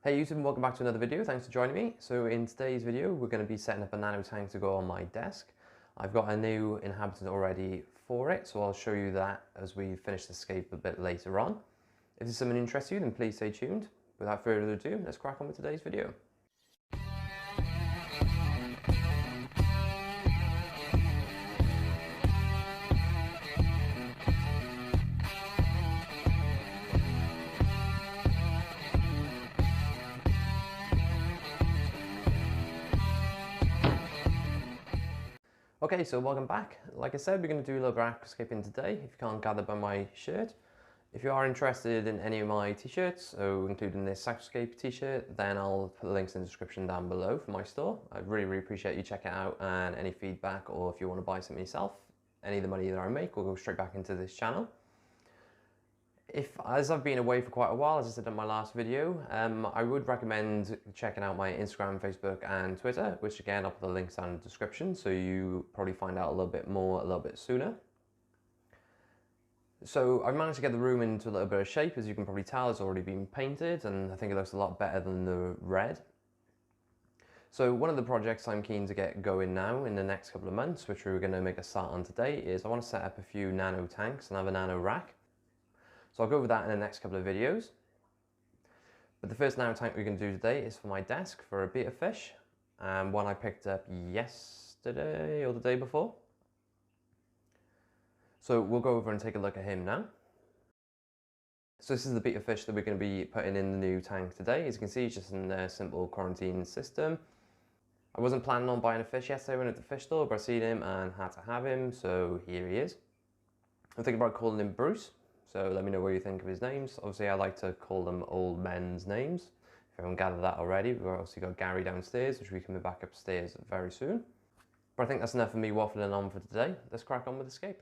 Hey YouTube, and welcome back to another video. Thanks for joining me. So in today's video, we're going to be setting up a nano tank to go on my desk. I've got a new inhabitant already for it, so I'll show you that as we finish the scape a bit later on. If this is something interests you, then please stay tuned. Without further ado, let's crack on with today's video. Okay, so welcome back. Like I said, we're going to do a little bit of aquascaping today, if you can't gather by my shirt. If you are interested in any of my t-shirts, so including this Aquascape t-shirt, then I'll put the links in the description down below for my store. I really appreciate you checking it out, and any feedback, or if you want to buy something yourself, any of the money that I make will go straight back into this channel. As I've been away for quite a while, as I said in my last video, I would recommend checking out my Instagram, Facebook and Twitter, which again I'll put the links down in the description, so you probably find out a little bit more a little bit sooner. So I've managed to get the room into a little bit of shape. As you can probably tell, it's already been painted and I think it looks a lot better than the red. So one of the projects I'm keen to get going now in the next couple of months, which we're going to make a start on today, is I want to set up a few nano tanks and have a nano rack. So I'll go over that in the next couple of videos. But the first nano tank we're going to do today is for my desk for a betta fish, one I picked up yesterday or the day before. So we'll go over and take a look at him now. So this is the betta fish that we're going to be putting in the new tank today. As you can see, it's just in a simple quarantine system. I wasn't planning on buying a fish yesterday when I went to the fish store, but I seen him and had to have him, so here he is. I'm thinking about calling him Bruce. So let me know what you think of his names. Obviously I like to call them old men's names. If everyone gathered that already, we've obviously got Gary downstairs, which will be coming back upstairs very soon. But I think that's enough of me waffling on for today. Let's crack on with the scape.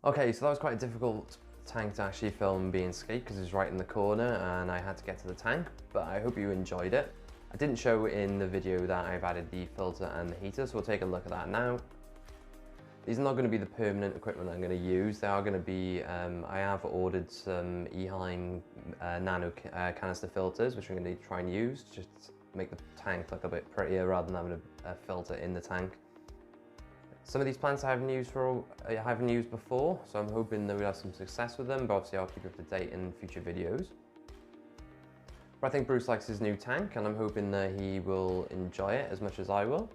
Okay, so that was quite a difficult tank to actually film being scape because it's right in the corner and I had to get to the tank, but I hope you enjoyed it. I didn't show in the video that I've added the filter and the heater, so we'll take a look at that now. These are not going to be the permanent equipment I'm going to use. They are going to be, I have ordered some Eheim Nano canister filters, which I'm going to try and use, just to make the tank look a bit prettier rather than having a filter in the tank. Some of these plants I haven't used before, so I'm hoping that we'll have some success with them, but obviously I'll keep you up to date in future videos. But I think Bruce likes his new tank, and I'm hoping that he will enjoy it as much as I will.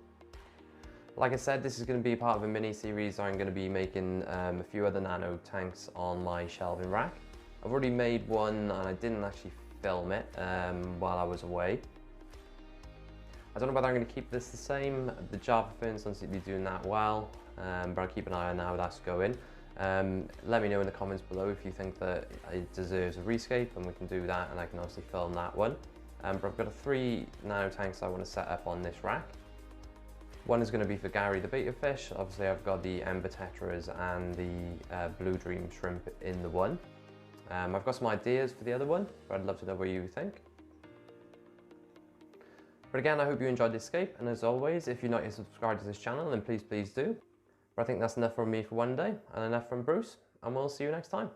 Like I said, this is going to be part of a mini-series. I'm going to be making a few other Nano tanks on my shelving rack. I've already made one, and I didn't actually film it while I was away. I don't know whether I'm going to keep this the same. The Java ferns don't seem to be doing that well, but I'll keep an eye on how that's going. Let me know in the comments below if you think that it deserves a rescape, and we can do that, and I can obviously film that one. But I've got 3 Nano tanks I want to set up on this rack. One is going to be for Gary the betta fish. Obviously I've got the Ember tetras and the Blue Dream shrimp in the one. I've got some ideas for the other one, but I'd love to know what you think. But again, I hope you enjoyed this scape, and as always, if you're not yet subscribed to this channel, then please do. But I think that's enough from me for one day, and enough from Bruce, and we'll see you next time.